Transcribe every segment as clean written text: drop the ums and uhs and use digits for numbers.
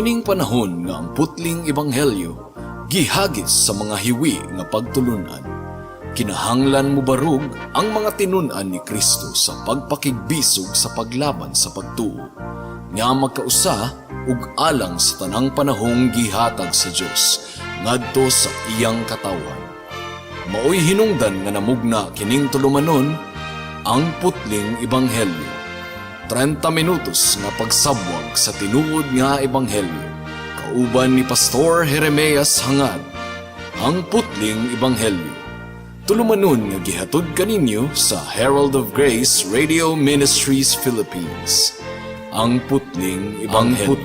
Niining panahon nga ang putling ebanghelyo gihagis sa mga hiwi nga pagtulunan. Kinahanglan mo barug ang mga tinun-an ni Kristo sa pagpakigbisog sa paglaban sa pagtuo, nga magkausa ug alang sa tanang panahong gihatag sa Dios ngadto sa iyang katawan. Maoy hinungdan nga namugna kining tulumanon ang putling ebanghelyo. 30 minutos nga pagsabwag sa tinuod nga ebanghelyo. Kauban ni Pastor Jeremias Hangad, ang putling ebanghelyo. Tulumanon nga gihatod kaninyo sa Herald of Grace Radio Ministries Philippines. Ang putling ebanghelyo.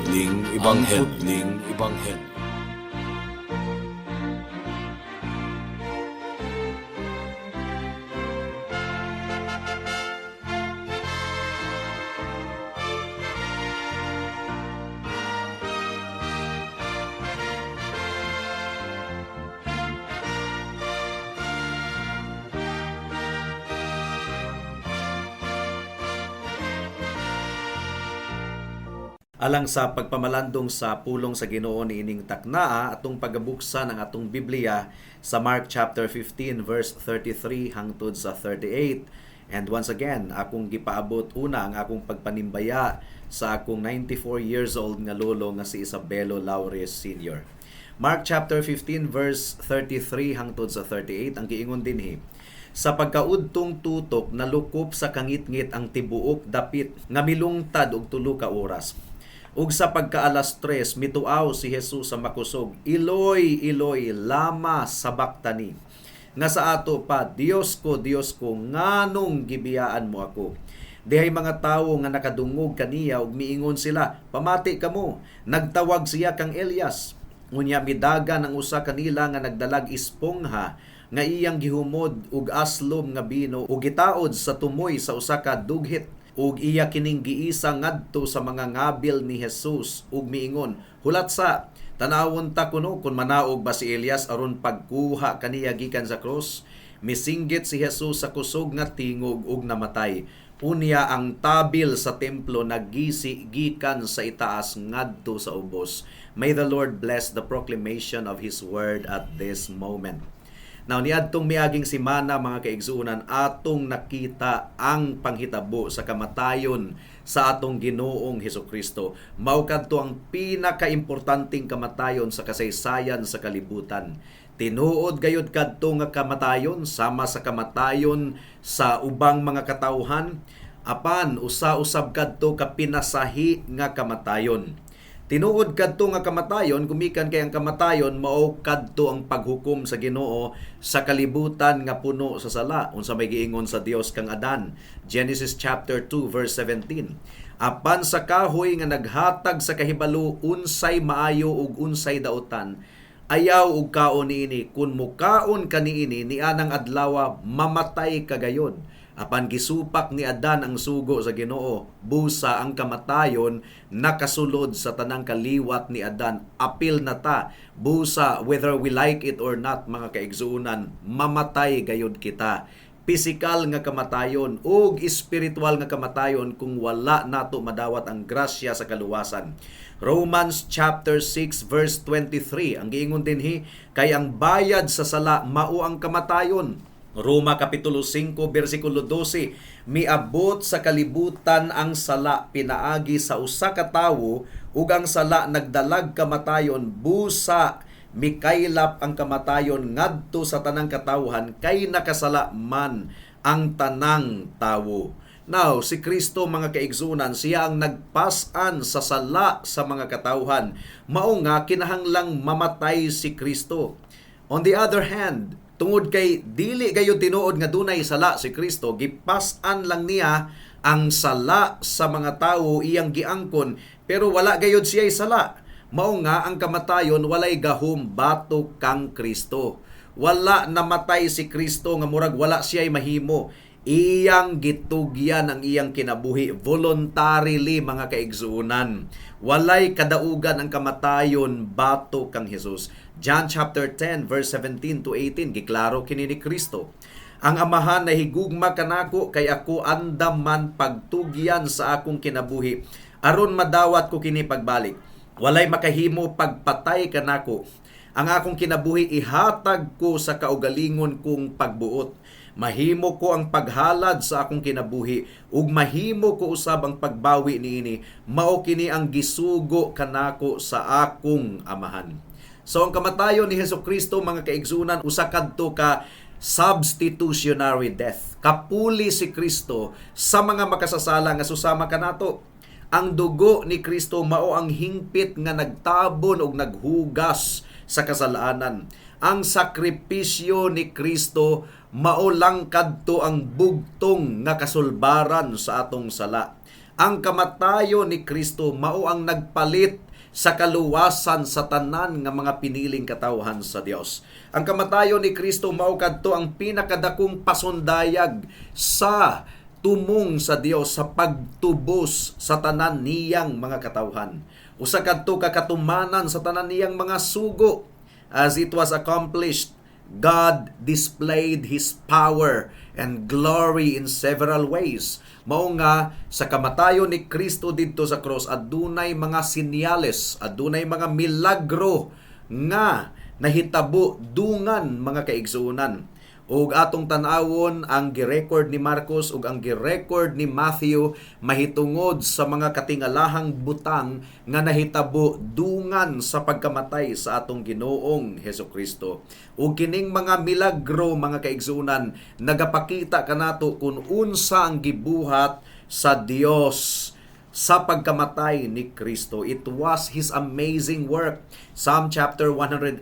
Alang sa pagpamalandong sa pulong sa Ginoo niining taknaa atong pagabuksan ang atong Biblia sa Mark chapter 15 verse 33 hangtod sa 38. And once again, akong gipaabot una ang akong pagpanimbaya sa akong 94 years old nga lolo nga si Isabelo Laures Sr. Mark chapter 15 verse 33 hangtod sa 38 ang giingon dinhi. Sa pagkaudtong tutok nalukop sa kangitngit ang tibuok dapit nga milungtad og 3 ka oras. Ug sa pagkaalas 3, mituaw si Jesus sa makusog, Eloi, Eloi, lama sabachthani. Nga sa ato pa, Dios ko, nganong gibiyaan mo ako? Dihay mga tawo nga nakadungog kaniya ug miingon sila, pamati kamo. Nagtawag siya kang Elias. Unya midagan ang usa kanila nga nagdalag espongha nga iyang gihumod ug aslom nga bino ug gitaod sa tumoy sa usa ka dughit. Ug iya kining giisa ngadto sa mga ngabil ni Jesus ug miingon, hulat sa tanawon ta kuno kun manaog ba si Elias aron pagkuha kaniya gikan sa krus. Misinggit si Jesus sa kusog nga tingog ug namatay. Unya ang tabil sa templo naggisi gikan sa itaas ngadto sa ubos. May the Lord bless the proclamation of His word at this moment. Now, niadtong miaging simana mga kaigsuunan, atong nakita ang panghitabo sa kamatayon sa atong Ginoong Hesukristo. Mao kadto ang pinakaimportanteng kamatayon sa kasaysayan sa kalibutan. Tinuod gayud kadto nga kamatayon sama sa kamatayon sa ubang mga katawhan, apan usa-usab kadto ka pinasahi nga kamatayon. Tinuod kadto nga kamatayon, gumikan kay ang kamatayon mao kadto ang paghukom sa Ginoo sa kalibutan nga puno sa sala. Unsa may giingon sa Dios kang Adan, Genesis chapter 2 verse 17. Apan sa kahoy nga naghatag sa kahibalo unsay maayo ug unsay daotan, ayaw ug kaon niini, kun mukaon kaniini nianang adlaw mamatay kagayod. Apan gisupak ni Adan ang sugo sa Ginoo, busa ang kamatayon nakasulod sa tanang kaliwat ni Adan. Apil na ta, busa whether we like it or not mga kaigsuunan, mamatay gayud kita. Pisikal nga kamatayon ug espiritual nga kamatayon kung wala nato madawat ang grasya sa kaluwasan. Romans chapter 6 verse 23 ang giingon dinhi, kay ang bayad sa sala mao ang kamatayon. Roma kapitulo 5 bersikulo 12, miabot sa kalibutan ang sala pinaagi sa usa ka tawo ug ang sala nagdalag kamatayon, busa mikaylap ang kamatayon ngadto sa tanang katawhan kay nakasala man ang tanang tawo. Now, si Kristo mga kaigsunan, siya ang nagpasan sa sala sa mga katawhan. Mao nga kinahanglang mamatay si Kristo. On the other hand, tungod kay dili gayud tinuod nga dunay sala si Kristo, gipasan lang niya ang sala sa mga tawo iyang giangkon, pero wala gayud siya'y sala. Mao nga ang kamatayon walay gahom batok kang Kristo. Wala namatay si Kristo nga murag wala siya'y mahimo. Iyang gitugyan ang iyang kinabuhi voluntarily mga kaigsuunan. Walay kadaugan ang kamatayon batok kang Jesus. John chapter 10 verse 17 to 18 giklaro kini ni Kristo. Ang Amahan na higugma kanako kay ako andam man pagtugyan sa akong kinabuhi aron madawat ko kini pagbalik. Walay makahimo pagpatay kanako. Ang akong kinabuhi ihatag ko sa kaugalingon kong pagbuot. Mahimo ko ang paghalad sa akong kinabuhi ug mahimo ko usab ang pagbawi niini. Mao kini ang gisugo kanako sa akong amahan. So ang kamatayon ni Hesukristo, mga kaigsunan, usa kadto ka substitutionary death. Kapuli si Kristo sa mga makasasala nga susama kanato. Ang dugo ni Kristo mao ang hingpit nga nagtabon og naghugas sa kasalanan. Ang sakripisyo ni Kristo mao lang kadto ang bugtong nga kasulbaran sa atong sala. Ang kamatayon ni Kristo mao ang nagpalit sa kaluwasan sa tanan nga mga piniling katawhan sa Dios. Ang kamatayon ni Kristo mao kadto ang pinakadakong pasundayag sa tumong sa Dios sa pagtubos sa tanan niyang mga katawhan. Usa kadto ka katumanan sa tanan niyang mga sugo. As it was accomplished, God displayed His power and glory in several ways. Mao nga sa kamatayon ni Kristo didto sa cross, adunay mga sinyales, adunay mga milagro nga nahitabo dungan, mga kaigsuonan. Ug atong tan-awon ang girecord ni Marcos ug ang girecord ni Matthew mahitungod sa mga katingalahang butang nga nahitabo dungan sa pagkamatay sa atong Ginoong Hesukristo. Ug kining mga milagro, mga kaigsunan, nagapakita kanato kung unsa ang gibuhat sa Dios sa pagkamatay ni Kristo. It was His amazing work. Psalm chapter 118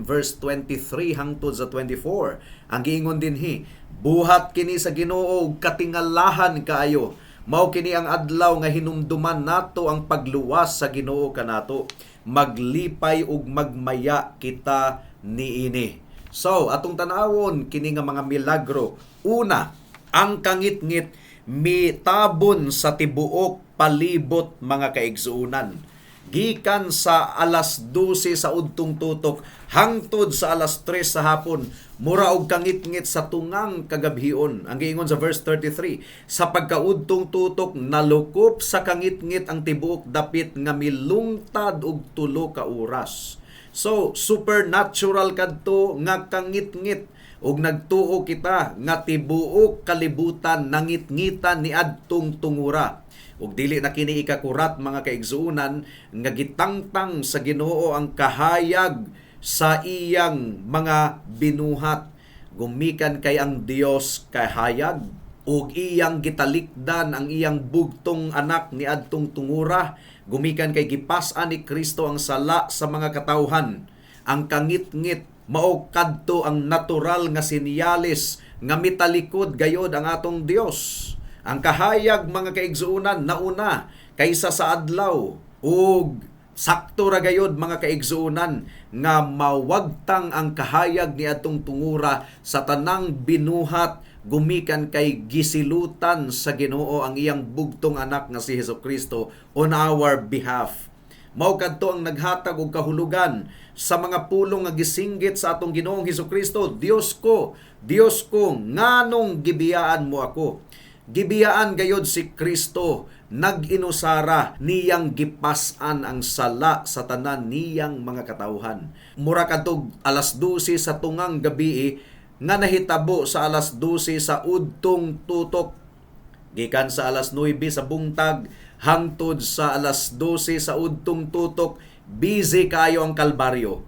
verse 23 hangtod sa 24. Ang giingon dinhi, buhat kini sa Ginoo ug katingalahan kaayo. Mao kini ang adlaw nga hinumduman nato ang pagluwas sa Ginoo kanato. Maglipay ug magmaya kita niini. So, atong tan-awon kini nga mga milagro. Una, ang kangit-ngit mitabon sa tibuok palibot, mga kaigsuunan. Gikan sa alas 12 sa udtong tutok hangtod sa alas 3 sa hapon, mura og kangit-ngit sa tungang kagabhion. Ang giingon sa verse 33, sa pagkaudtong tutok nalukop sa kangit-ngit ang tibuok dapit nga milungtad og 3 ka oras. So, supernatural kadto nga kangit-ngit. Ug nagtuo kita nga tibuok kalibutan nangit-ngitan ni adtong tungura. Ug dili na kini ikakurat, mga kaigsuunan, nga gitangtang sa Ginoo ang kahayag sa iyang mga binuhat. Gumikan kay ang Dios kahayag ug iyang gitalikdan ang iyang bugtong anak ni adtong tungura. Gumikan kay gipas-an ni Kristo ang sala sa mga katawhan. Ang kangit-ngit mao kadto ang natural nga sinyales nga mitalikod gayod ang atong Dios. Ang kahayag, mga kaigsuunan, nauna kaysa sa adlaw. Ug sakto ra gayod, mga kaigsuunan, nga mawagtang ang kahayag ni atong tungura sa tanang binuhat gumikan kay gisilutan sa Ginoo ang iyang bugtong anak nga si Hesukristo on our behalf. Mao kadto ang naghatag og kahulugan sa mga pulong nga gisinggit sa atong Ginoong Hesukristo. Dios ko, nganong gibiyaan mo ako? Gibiyaan gayod si Kristo, nag-inusara niyang gipas-an ang sala sa tanan niyang mga katawhan. Mura kadtog alas 12 sa tungang gabi nga nahitabo sa alas 12 sa udtong tutok. Gikan sa alas 9 sa bungtag hangtod sa alas 12 sa udtong tutok, busy kayo ang Kalbaryo.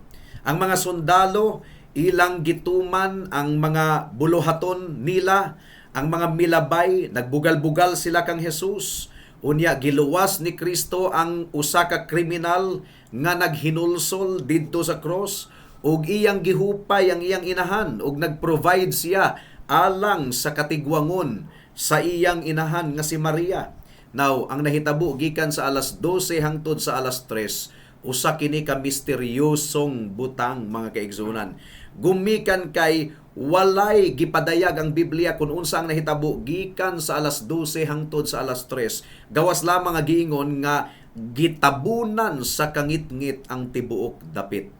Ang mga sundalo, ilang gituman ang mga buluhaton nila, ang mga milabay, nagbugal-bugal sila kang Jesus. Unya, giluwas ni Kristo ang usa ka kriminal nga naghinulsol didto sa cross, ug iyang gihupay ang iyang inahan, ug nagprovide siya alang sa katigwangon sa iyang inahan nga si Maria. Now, ang nahitabo gikan sa alas 12 hangtod sa alas 3, usa kini ka misteryosong butang, mga kaigsunan. Gumikan kay walay gipadayag ang Biblia kung unsa ang nahitabo gikan sa alas 12 hangtod sa alas 3. Gawas lamang nga giingon nga gitabunan sa kangit-ngit ang tibuok dapit.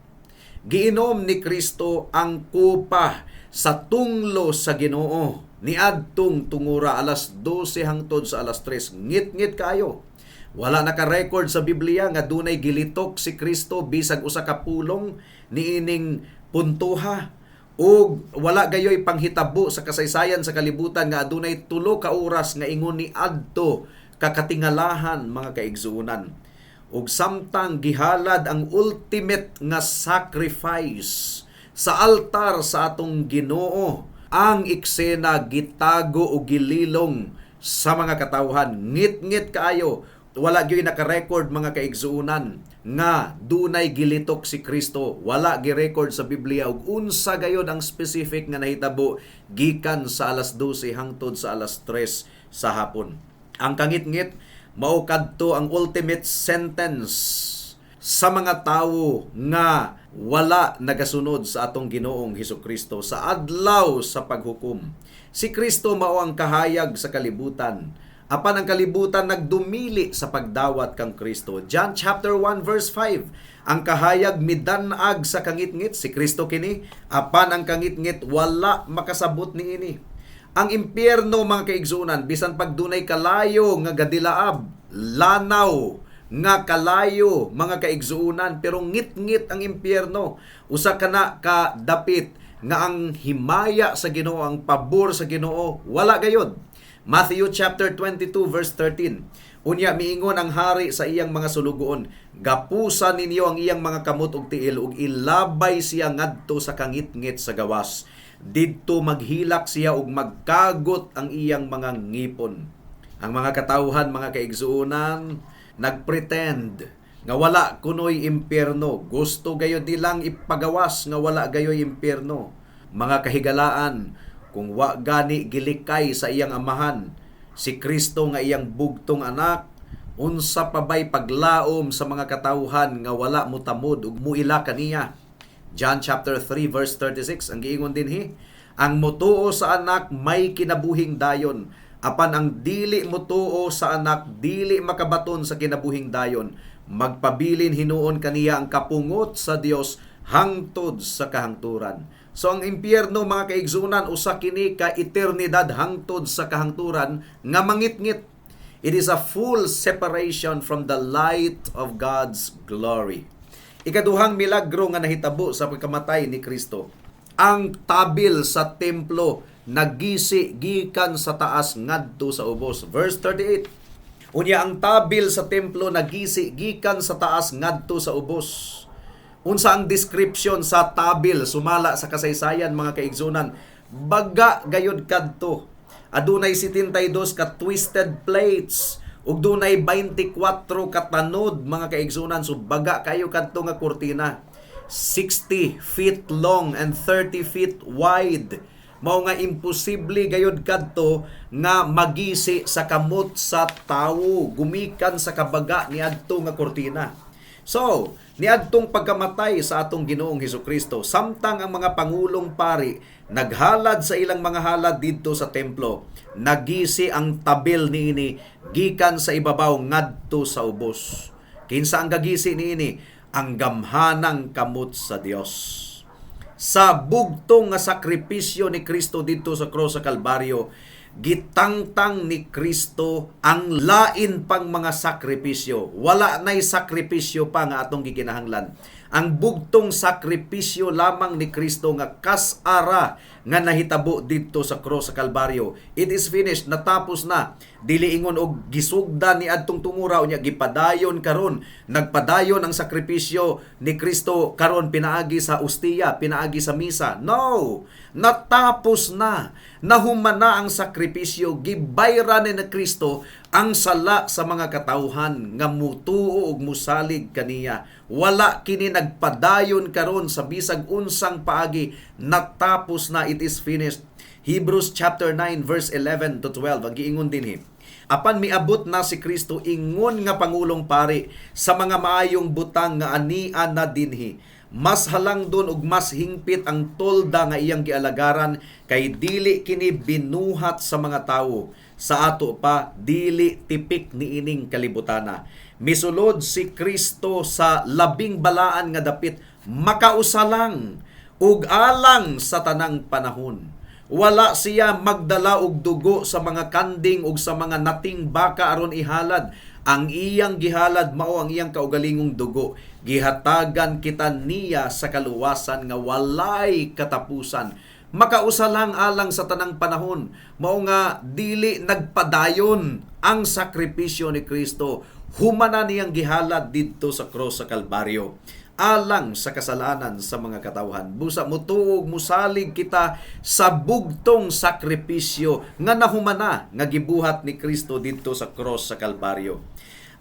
Giinom ni Kristo ang kupa sa tunglo sa Ginoo niadtong tungura alas 12 hangtod sa alas 3. Ngit-ngit kayo. Wala naka-record sa Biblia nga dunay gilitok si Kristo bisag usa ka pulong niining puntuha. O wala gayoy panghitabo sa kasaysayan sa kalibutan nga adunay 3 ka oras nga ingon ni adto kakatingalahan mga kaigsuonan. Ug samtang gihalad ang ultimate nga sacrifice sa altar sa atong Ginoo, ang eksena gitago o gililong sa mga katawhan. Ngit-ngit kaayo, wala gyud naka-record mga kaigsuonan nga dunay gilitok si Kristo. Wala gi-record sa Biblia ug unsa gayod ang specific nga nahitabo gikan sa alas 12 hangtod sa alas 3 sa hapon. Ang kangit-ngit mao kadto ang ultimate sentence sa mga tawo nga wala nagasunod sa atong Ginoong Hesukristo sa adlaw sa paghukom. Si Kristo mao ang kahayag sa kalibutan. Apan ang kalibutan nagdumili sa pagdawat kang Kristo. John chapter 1 verse 5. Ang kahayag midanag sa kangit-ngit, si Kristo kini. Apan ang kangit-ngit wala makasabot niini. Ang impyerno mga kaigsunan, bisan pag dunay kalayo nga gadilaab, lanaw nga kalayo mga kaigsuunan, pero ngit-ngit ang impyerno. Usa kana ka dapit nga ang himaya sa Ginoo, ang pabor sa Ginoo, wala gayod. Matthew chapter 22 verse 13. Unya miingon ang hari sa iyang mga sulugoon, gapusan ninyo ang iyang mga kamot ug tiil ug ilabay siya ngadto sa kangit-ngit sa gawas. Didto maghilak siya ug magkagot ang iyang mga ngipon. Ang mga katawhan mga kaigsuonan nagpretend nga wala kunoy impyerno. Gusto gayud nilang ipagawas nga wala gayoy impyerno. Mga kahigalaan, kung wa gani gilikay sa iyang amahan, si Kristo nga iyang bugtong anak, unsa pa bay paglaom sa mga katawhan nga wala mutamod ug muila kaniya. John chapter 3 verse 36 ang giingon dinhi, ang motuo sa anak may kinabuhing dayon, apan ang dili motuo sa anak dili makabaton sa kinabuhing dayon. Magpabilin hinuon kaniya ang kapungot sa Dios hangtod sa kahangturan. So ang impyerno mga kaigsunan usa kini ka eternidad hangtod sa kahangturan nga mangit-ngit. It is a full separation from the light of God's glory. Ikaduhang milagro nga nahitabo sa pagkamatay ni Kristo. Ang tabil sa templo nagisi gikan sa taas ngadto sa ubos. Verse 38. Unya ang tabil sa templo nagisi gikan sa taas ngadto sa ubos. Unsa ang description sa tabil sumala sa kasaysayan mga kaigsunan? Baga gayod kadto. Adunay 72 ka twisted plates ug dunay 24 ka tanod mga kaigsunan. So baga kayo kadto nga kurtina. 60 feet long and 30 feet wide. Mao nga imposible gayod kadto nga magisi sa kamot sa tawo gumikan sa kabaga niadto nga kurtina. So, niadtong pagkamatay sa atong Ginoong Hesukristo, samtang ang mga pangulong pari naghalad sa ilang mga halad didto sa templo, nagisi ang tabil niini gikan sa ibabaw ngadto sa ubos. Kinsa ang gagisi niini? Ang gamhanang kamot sa Dios. Sa bugtong nga sakripisyo ni Kristo didto sa krus sa Kalbaryo, gitangtang ni Kristo ang lain pang mga sakripisyo. Wala na'y sakripisyo pa nga atong gikinahanglan. Ang bugtong sakripisyo lamang ni Kristo nga kasara nga nahitabo didto sa krus sa Kalbaryo. It is finished, natapos na. Dili ingon og gisugdan ni adtong tumuraw niya, gipadayon karon. Nagpadayon ang sakripisyo ni Kristo karon pinaagi sa ustiya, pinaagi sa misa. No! Natapos na. Nahumana ang sakripisyo, gibayran ni Kristo ang sala sa mga katawhan nga mutuo ug musalig kaniya. Wala kini nagpadayon karon sa bisag unsang paagi, natapos na, it is finished. Hebrews chapter 9 verse 11 to 12 ang giingon dinhi. Apan miabot na si Kristo ingon nga pangulong pari sa mga maayong butang nga ania na dinhi. Mas halangdon ug mas hingpit ang tolda nga iyang gialagaran kay dili kini binuhat sa mga tawo. Sa ato pa dili tipik niining kalibutana. Misulod si Kristo sa labing balaan nga dapit, makausalang ug alang sa tanang panahon. Wala siya magdala og dugo sa mga kanding ug sa mga nating baka aron ihalad Ang iyang gihalad mao ang iyang kaugalingong dugo. Gihatagan kita niya sa kaluwasan nga walay katapusan. Makausa lang alang sa tanang panahon. Mao nga dili nagpadayon ang sakripisyo ni Kristo. Humana niyang gihalad didto sa cross sa Kalbaryo alang sa kasalanan sa mga katawhan. Busa mutuog musalig kita sa bugtong sakripisyo nga nahumana nga gibuhat ni Kristo didto sa cross sa Kalbaryo.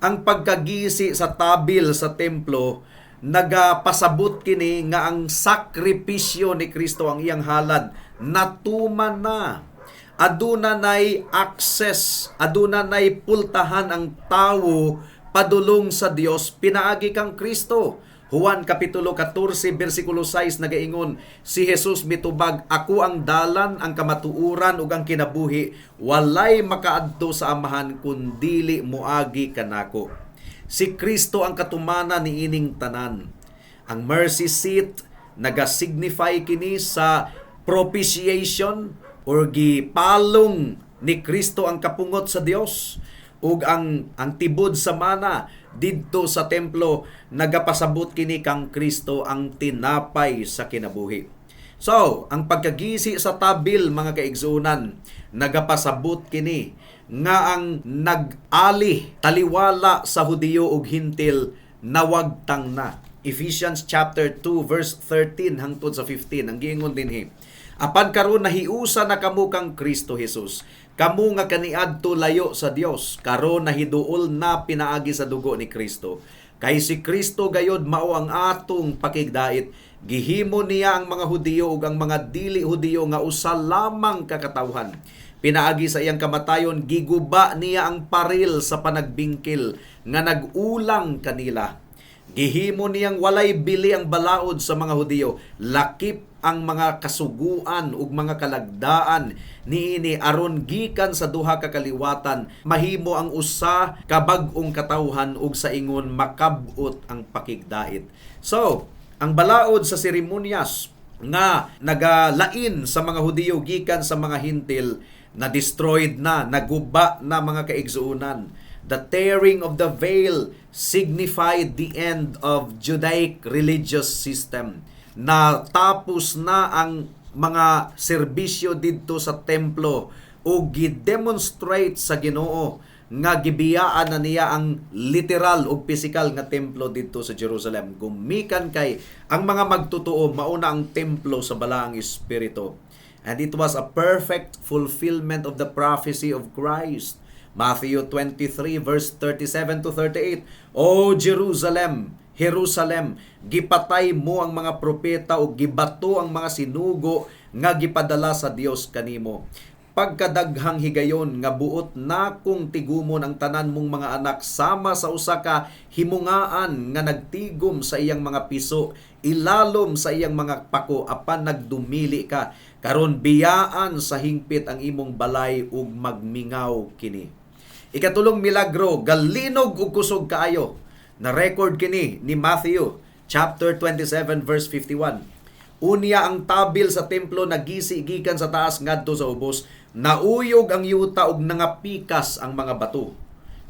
Ang pagkagisi sa tabil sa templo nagapasabot kini nga ang sakripisyo ni Kristo, ang iyang halad natuman na. Aduna nay access, aduna nay pultahan ang tawo padulong sa Dios pinaagi kang Kristo. Juan Kapitulo 14, versikulo 6 nagaingon, si Jesus mitubag, ako ang dalan, ang kamatuuran ug ang kinabuhi, walay makaadto sa amahan kundili moagi kanako. Si Kristo ang katumana ni ining tanan. Ang mercy seat naga-signify kini sa propitiation or gipalong ni Kristo ang kapungot sa Dios. Ug ang tibod sa mana didto sa templo nagapasabot kini kang Kristo ang tinapay sa kinabuhi. So, ang pagkagisi sa tabil mga kaigsunan nagapasabot kini nga ang nag-ali taliwala sa Hudiyo ug Hintil nawagtang na. Ephesians chapter 2 verse 13 hangtod sa 15 ang giingon dinhi. Apan karon nahiusa na kamo kang Kristo Jesus. Kamo nga kaniadto layo sa Dios, karon nahiduol na pinaagi sa dugo ni Kristo. Kay si Kristo gayod mao ang atong pakigdait. Gihimo niya ang mga Hudiyo ug ang mga dili Hudiyo nga usa lamang kakatawhan. Pinaagi sa iyang kamatayon, giguba niya ang paril sa panagbingkil nga nag-ulang kanila. Gihimo niyang walay bili ang balaod sa mga Hudiyo. Lakip ang mga kasuguan ug mga kalagdaan niini aron gikan sa duha ka kaliwatan mahimo ang usa ka bag-ong katawhan ug sa ingon makab-ot ang pakigdait. So, ang balaod sa seremonyas nga nagalain sa mga Hudiyo gikan sa mga Hintil na destroyed na, naguba na mga kaigsuunan. The tearing of the veil signified the end of Judaic religious system. Na tapos na ang mga serbisyo didto sa templo o gi-demonstrate sa Ginoo nga gibiyaan na niya ang literal o physical nga templo didto sa Jerusalem. Gumikan kay ang mga magtotoo mauna ang templo sa balaang espiritu. And it was a perfect fulfillment of the prophecy of Christ. Matthew 23 verse 37 to 38. O Jerusalem, Jerusalem, gipatay mo ang mga propeta o gibato ang mga sinugo nga gipadala sa Dios kanimo. Pagkadaghang higayon nga buot na kung tigumon ang tanan mong mga anak sama sa usa ka himungaan nga nagtigom sa iyang mga piso, ilalom sa iyang mga pako apan nagdumili ka, karon biyaan sa hingpit ang imong balay ug magmingaw kini. Ikatulong milagro, galinog ug kusog kaayo. Na-record kini ni Matthew chapter 27 verse 51. Unya ang tabil sa templo nagisi gikan sa taas ngadto sa ubos, nauyog ang yuta ug nangapikas ang mga bato.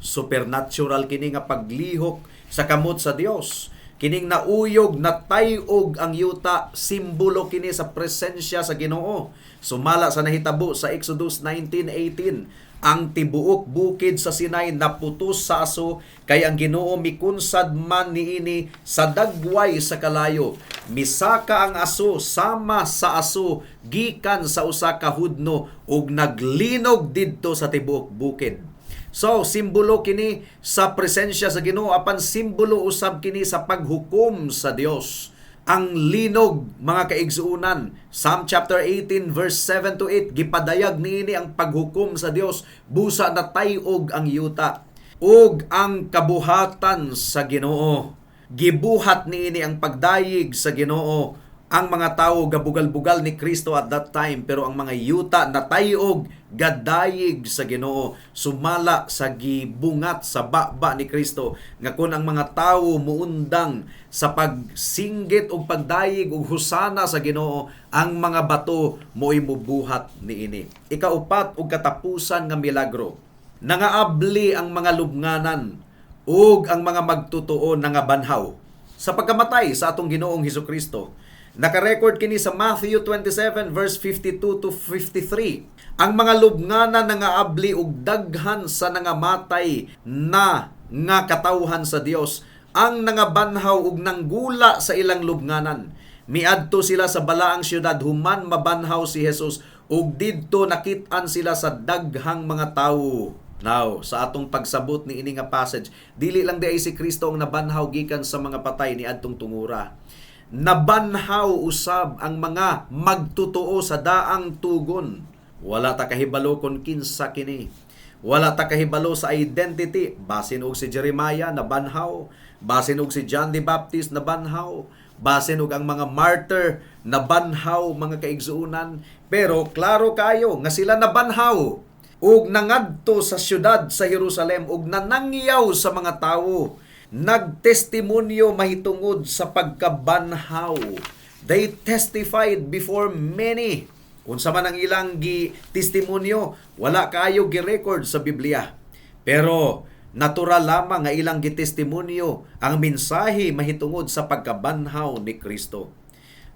Supernatural kini nga paglihok sa kamot sa Dios. Kining nauyog, natayog ang yuta, simbolo kini sa presensya sa Ginoo. Sumala sa nahitabo sa Exodus 19:18. Ang tibuok bukid sa Sinai naputos sa aso, kay ang Ginoo mikunsad man niini sa dagway sa kalayo. Misaka ang aso sama sa aso gikan sa usa ka hudno ug naglinog didto sa tibuok bukid. So, simbolo kini sa presensya sa Ginoo apan simbolo usab kini sa paghukom sa Dios. Ang linog, mga kaigsuunan, Psalm chapter 18 verse 7 to 8, gipadayag niini ang paghukom sa Dios, busa na tayog ang yuta. Ug ang kabuhatan sa Ginoo, gibuhat niini ang pagdayig sa Ginoo. Ang mga tawo gabugal-bugal ni Kristo at that time, pero ang mga yuta natayog gadayig sa Ginoo, sumala sa gibungat sa baba ni Kristo, nga kun ang mga tawo muundang sa pagsinggit og pagdayig og husana sa Ginoo, ang mga bato mo'y mubuhat niini. Ikaupat og katapusan nga milagro, nangaabli ang mga lubnganan ug ang mga magtutuo nga banhaw sa pagkamatay sa atong Ginoong Hesukristo. Naka-record kini sa Matthew 27 verse 52 to 53. Ang mga lubnganan nga abli ug daghan sa nangamatay na nga katawhan sa Dios ang nangabanhaw ug nanggula sa ilang lubnganan. Miadto sila sa balaang syudad human mabanhaw si Jesus ug didto nakit-an sila sa daghang mga tawo. Now, sa atong pagsabot ni ini nga passage, dili lang di ay si Kristo ang nabanhaw gikan sa mga patay ni adtong tungura. Nabanhaw usab ang mga magtutuo sa daang tugon. Wala ta kahibalo kon kinsa kini. Wala ta kahibalo sa identity. Basin og si Jeremiah nabanhaw, basin og si John the Baptist nabanhaw, basin og ang mga martyr nabanhaw mga kaigsuunan. Pero klaro kayo nga sila nabanhaw ug nangadto sa syudad sa Jerusalem ug nanangyaw sa mga tawo. Nagtestimonyo mahitungod sa pagkabanhaw. They testified before many. Unsa man ang ilang testimonyo, wala kayo gi-record sa Biblia. Pero natural lamang nga ilang gitestimonyo ang mensahe mahitungod sa pagkabanhaw ni Kristo.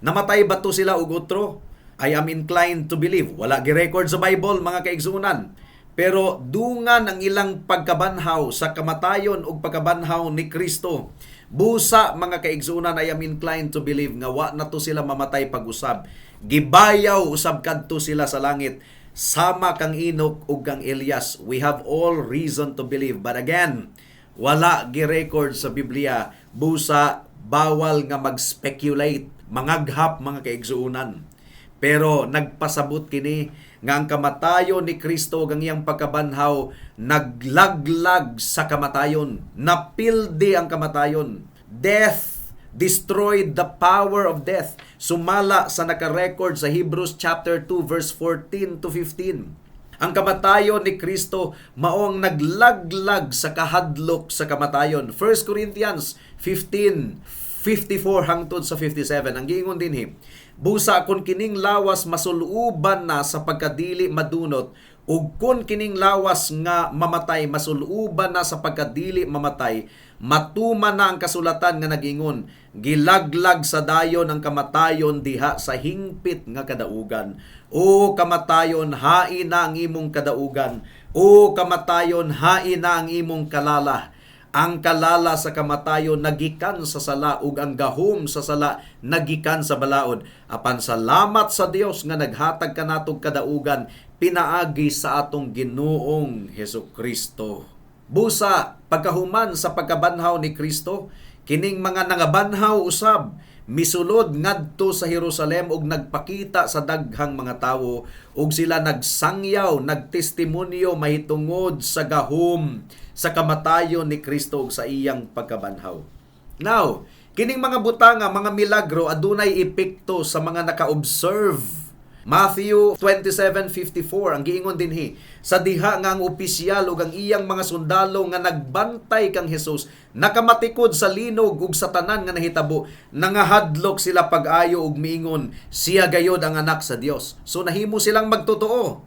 Namatay ba to sila og otro? I am inclined to believe. Wala gi-record sa Bible mga kaigsunan. Pero dungan ang ilang pagkabanhaw sa kamatayon ug pagkabanhaw ni Kristo. Busa mga kaigsunan, I am inclined to believe nga wa na to sila mamatay pag-usab. Gibayaw usab kadto sila sa langit sama kang Enoch ug kang Elias. We have all reason to believe. But again, wala gi-record sa Biblia. Busa bawal nga mag-speculate, mangaghap mga kaigsuunan. Pero nagpasabot kini nga ang kamatayon ni Kristo ug ang iyang pagkabanhaw naglaglag sa kamatayon, napildi ang kamatayon. Death destroyed the power of death. Sumala sa naka-record sa Hebrews chapter 2 verse 14 to 15. Ang kamatayon ni Kristo maong naglaglag sa kahadlok sa kamatayon. 1 Corinthians 15:54 hangtod sa 57. Ang giingon dinhi, busa kun kining lawas masuluban na sa pagkadili madunot ug kun kining lawas nga mamatay masuluban na sa pagkadili mamatay, matuman na ang kasulatan nga nagingon, gilaglag sa dayon ang kamatayon diha sa hingpit nga kadaugan. O kamatayon, hain na ang imong kadaugan. O kamatayon, hain na ang imong kalala. Ang kalala sa kamatayon nagikan sa sala ug ang gahom sa sala nagikan sa balaod. Apan salamat sa Dios nga naghatag kanatog kadaugan pinaagi sa atong Ginoong Hesukristo. Busa pagkahuman sa pagkabanhaw ni Kristo, kining mga nangabanhaw usab misulod ngadto sa Jerusalem ug nagpakita sa daghang mga tawo ug sila nagsangyaw, nagtestimonyo mahitungod sa gahom sa kamatayon ni Kristo ug sa iyang pagkabanhaw. Now, kining mga butanga, mga milagro adunay epekto sa mga naka-observe. Matthew 27:54 ang giingon dinhi, sa diha nga ang opisyal ug ang iyang mga sundalo nga nagbantay kang Hesus nakamatikod sa linog ug sa tanan nga nahitabo, nangahadlok sila pag-ayo ug miingon siya gayod ang anak sa Dios. So nahimo silang magtotoo.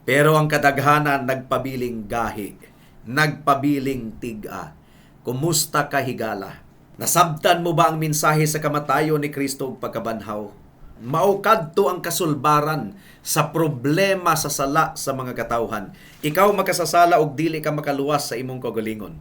Pero ang kadaghanan nagpabiling gahi, nagpabiling tiga. Kumusta ka higala? Nasabtan mo ba ang mensahe sa kamatayon ni Kristo ug pagkabanhaw? Maukadto ang kasulbaran sa problema sa sala sa mga katawhan. Ikaw makasasala og dili ka makaluwas sa imong kaugalingon.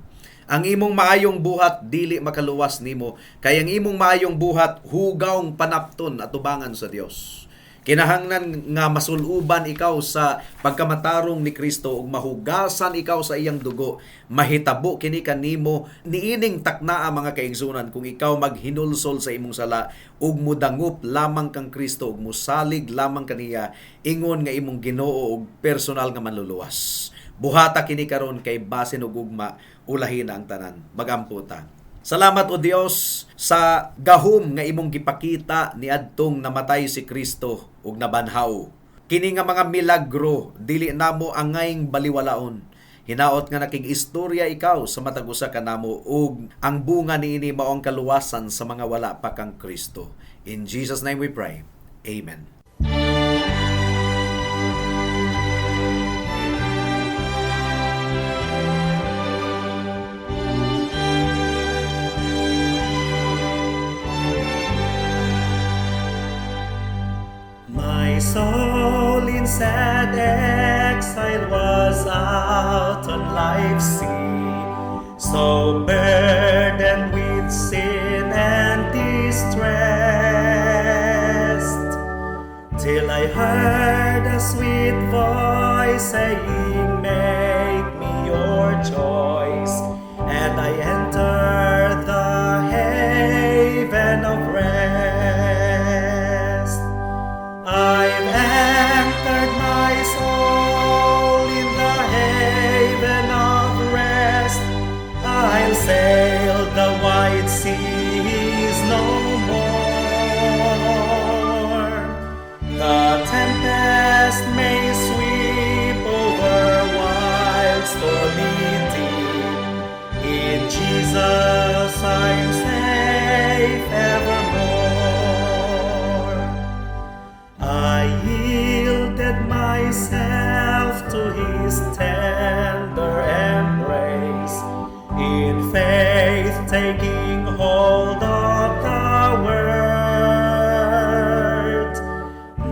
Ang imong maayong buhat dili makaluwas nimo, kay ang imong maayong buhat hugawng panapton at tubangan sa Dios. Kinahanglan nga masuluban ikaw sa pagkamatarong ni Kristo ug mahugasan ikaw sa iyang dugo. Mahitabo kini kanimo niining taknaa mga kaigsunan kung ikaw maghinulsol sa imong sala ug mudangup lamang kang Kristo ug musalig lamang kaniya ingon nga imong Ginoo ug personal nga manluluwas. Buhata kini karon kay basin ug ugma ulahin na ang tanan. Magampo ta. Salamat o Dios sa gahom nga imong gipakita ni adtong namatay si Kristo ug nabanhaw. Kini nga mga milagro dili namo angayng baliwalaon. Hinaot nga naking istorya ikaw sa matag usa kanamo ug ang bunga niini mao ang kaluwasan sa mga wala pa kang Kristo. In Jesus name we pray. Amen. soul in sad exile was out on life's sea, so burdened with sin and distressed, till I heard a sweet voice saying, "Make me your choice," and I entered the haven of rest. I've anchored my soul in the haven of rest. I'll sail the wide seas no more. The tempest may sweep over wild stormy deep. In Jesus I'm safe evermore. I yielded myself to His tender embrace, in faith taking hold of the word.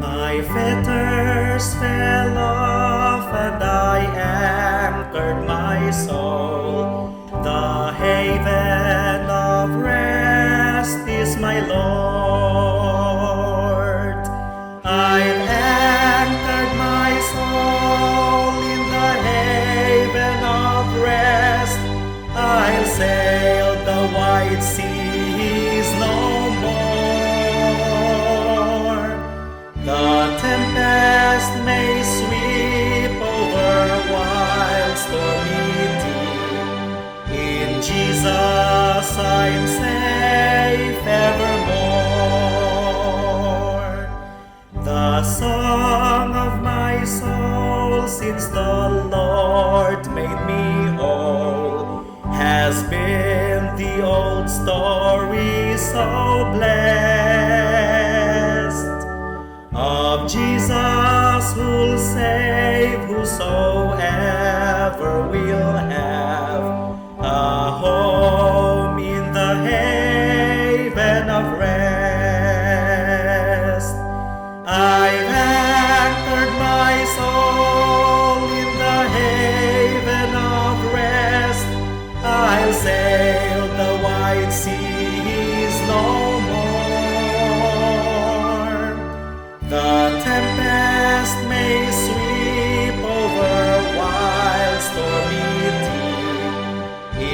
My fetters fell off and I anchored my soul. The haven of rest is my Lord. I've anchored my soul in the haven of rest. I'll sail the wide seas no more. The tempest may sweep over wild stormy deep. In Jesus I'm safe evermore. The song of my soul, since the Lord made me whole, has been the old story so blessed, of Jesus who'll save whosoever will have a home in the haven of rest. I've anchored my soul in the haven of rest. I'll sail the wide seas no more. The tempest may sweep over wild stormy deep.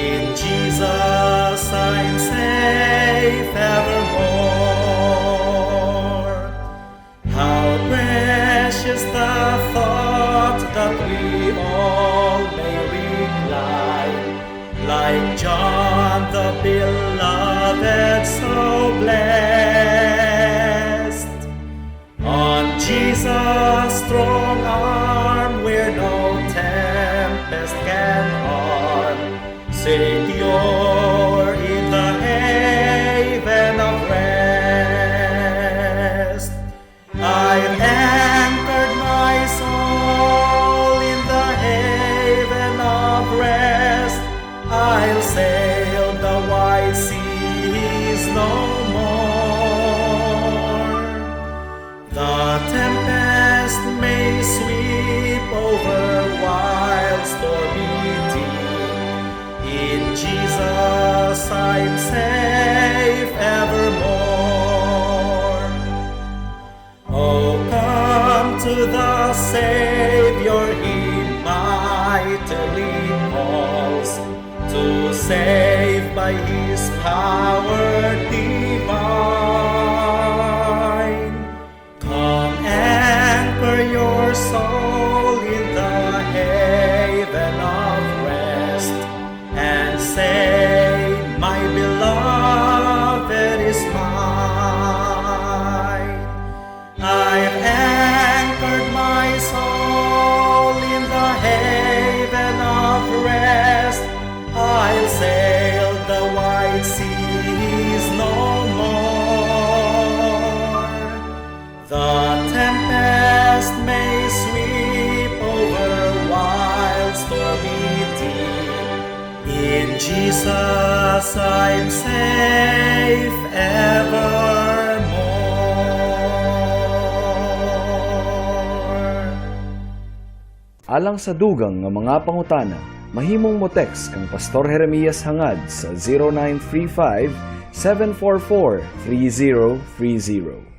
In Jesus I'm safe evermore. How precious the thought that we all may recline, like John the beloved, so blessed, on Jesus' strong arm, where no tempest can harm, secure in the haven of rest. I've anchored my soul in the haven of rest. I'll sail the wide seas no more. The tempest may sweep over wild stormy deep. In Jesus I'm safe evermore. Oh, come to the Savior, He mightily calls, to save by His power divine. Come anchor your soul in the haven of rest, and say, my beloved is mine. I've anchored my soul in the haven of rest. I'll sail the wide seas no more. The tempest may sweep over wild stormy deep. In Jesus I'm safe evermore. Alang sa dugang nga mga pangutana, mahimong mo text kang Pastor Jeremias hangad sa 0935 744 3030.